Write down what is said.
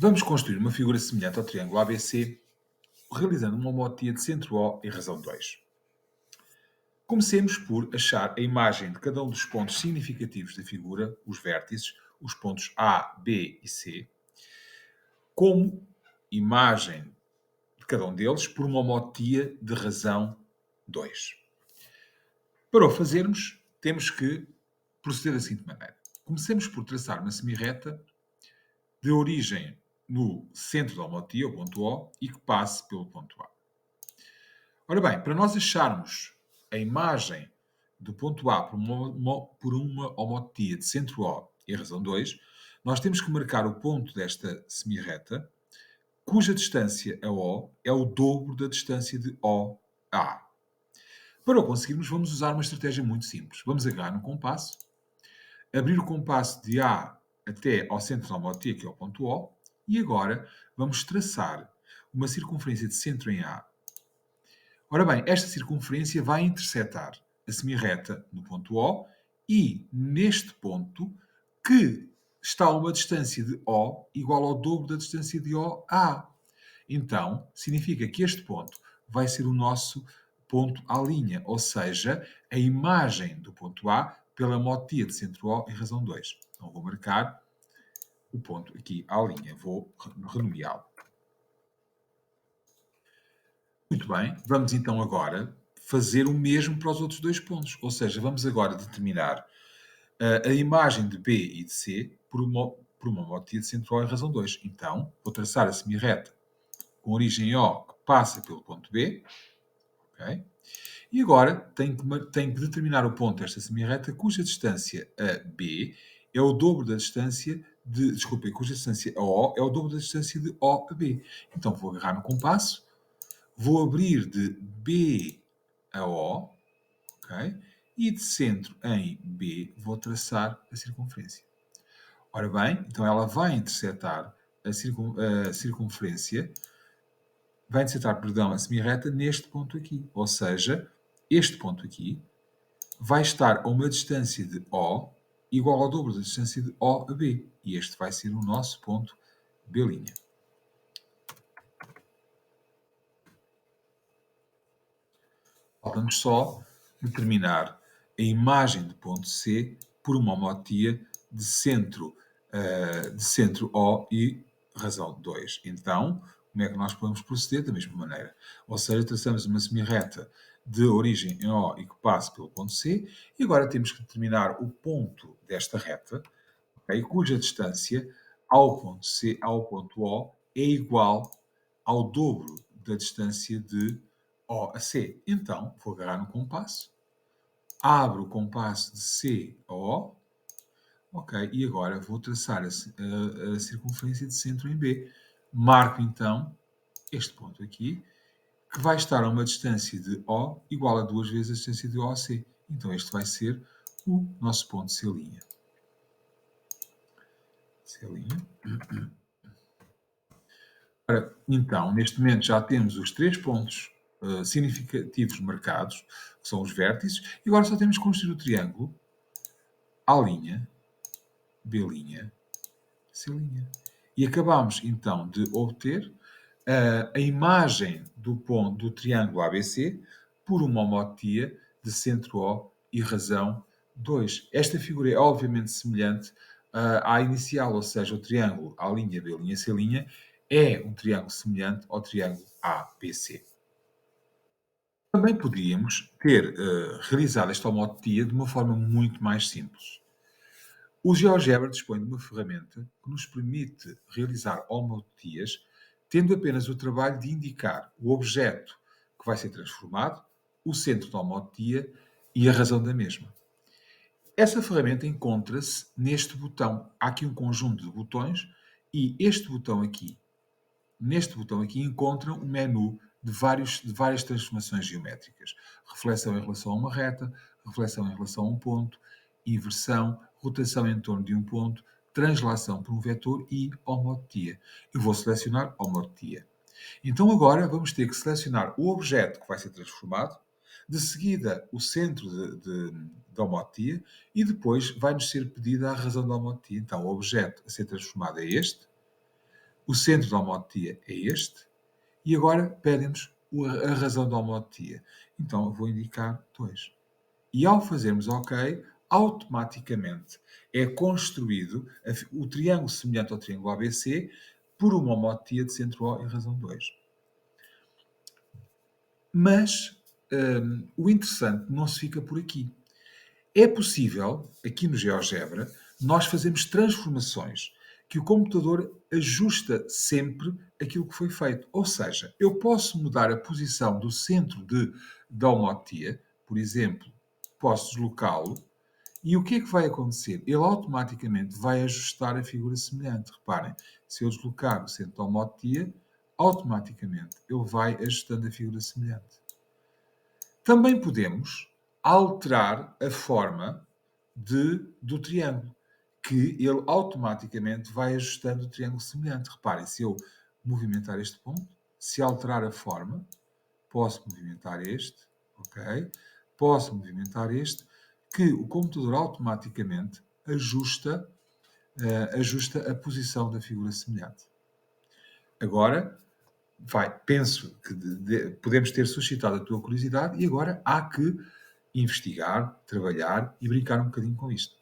Vamos construir uma figura semelhante ao triângulo ABC, realizando uma homotia de centro O e razão 2. Comecemos por achar a imagem de cada um dos pontos significativos da figura, os vértices, os pontos A, B e C, como imagem de cada um deles por uma homotia de razão 2. Para o fazermos, temos que proceder da seguinte maneira. Comecemos por traçar uma semirreta de origem no centro da homotia, o ponto O, e que passe pelo ponto A. Ora bem, para nós acharmos a imagem do ponto A por uma homotia de centro O e a razão 2, nós temos que marcar o ponto desta semirreta, cuja distância a O é o dobro da distância de O a A. Para o conseguirmos, vamos usar uma estratégia muito simples. Vamos agarrar no compasso, abrir o compasso de A até ao centro da homotia, que é o ponto O, e agora vamos traçar uma circunferência de centro em A. Ora bem, esta circunferência vai intersetar a semirreta no ponto O e, neste ponto, que está a uma distância de O igual ao dobro da distância de O a A. Então, significa que este ponto vai ser o nosso ponto à linha, ou seja, a imagem do ponto A pela homotia de centro O e razão 2. Então, vou marcar o ponto aqui à linha, vou renomeá-lo. Muito bem, vamos então agora fazer o mesmo para os outros dois pontos, ou seja, vamos agora determinar a imagem de B e de C por uma homotia de centro O e razão 2. Então, vou traçar a semirreta com origem O que passa pelo ponto B, ok? E agora tenho que determinar o ponto desta semirreta cuja distância a B é o dobro da distância de... Desculpem, cuja distância a O é o dobro da distância de O a B. Então vou agarrar no compasso, vou abrir de B a O, ok? E de centro em B vou traçar a circunferência. Ora bem, então ela vai intersetar a circunferência, vai intersetar, perdão, a semirreta neste ponto aqui. Ou seja, este ponto aqui vai estar a uma distância de O igual ao dobro da distância de O a B. E este vai ser o nosso ponto B'. Falta-nos só determinar a imagem do ponto C por uma homotia de centro O e razão 2. Então, como é que nós podemos proceder? Da mesma maneira. Ou seja, traçamos uma semirreta de origem em O e que passe pelo ponto C, e agora temos que determinar o ponto desta reta, okay, cuja distância ao ponto C, ao ponto O, é igual ao dobro da distância de O a C. Então, vou agarrar no compasso, abro o compasso de C a O, ok, e agora vou traçar a circunferência de centro em B. Marco então este ponto aqui, que vai estar a uma distância de O igual a 2 vezes a distância de O a C. Então este vai ser o nosso ponto C'. C'. Ora, então, neste momento já temos os três pontos significativos marcados, que são os vértices, e agora só temos que construir o triângulo A', B', C'. E acabamos então de obter a imagem do ponto do triângulo ABC por uma homotia de centro O e razão 2. Esta figura é obviamente semelhante à inicial, ou seja, o triângulo A', B', C' é um triângulo semelhante ao triângulo ABC. Também podíamos ter realizado esta homotia de uma forma muito mais simples. O GeoGebra dispõe de uma ferramenta que nos permite realizar homotias, tendo apenas o trabalho de indicar o objeto que vai ser transformado, o centro da homotia e a razão da mesma. Essa ferramenta encontra-se neste botão. Há aqui um conjunto de botões e neste botão aqui encontram um menu de várias transformações geométricas. Reflexão em relação a uma reta, reflexão em relação a um ponto, inversão, rotação em torno de um ponto, translação por um vetor e homotia. Eu vou selecionar homotia. Então agora vamos ter que selecionar o objeto que vai ser transformado, de seguida o centro da homotia e depois vai-nos ser pedida a razão da homotia. Então o objeto a ser transformado é este, O centro da homotetia é este. E agora pedem-nos a razão da homotetia. Então eu vou indicar 2. E ao fazermos OK, automaticamente é construído o triângulo semelhante ao triângulo ABC por uma homotetia de centro O e razão 2. Mas o interessante não se fica por aqui. É possível, aqui no GeoGebra, nós fazermos transformações que o computador ajusta sempre aquilo que foi feito. Ou seja, eu posso mudar a posição do centro da homotetia, por exemplo, posso deslocá-lo, e o que é que vai acontecer? Ele automaticamente vai ajustar a figura semelhante. Reparem, se eu deslocar o centro da homotetia, automaticamente ele vai ajustando a figura semelhante. Também podemos alterar a forma do triângulo, que ele automaticamente vai ajustando o triângulo semelhante. Reparem, se eu movimentar este ponto, se alterar a forma, posso movimentar este, ok? Posso movimentar este, que o computador automaticamente ajusta a posição da figura semelhante. Agora, penso que podemos ter suscitado a tua curiosidade e agora há que investigar, trabalhar e brincar um bocadinho com isto.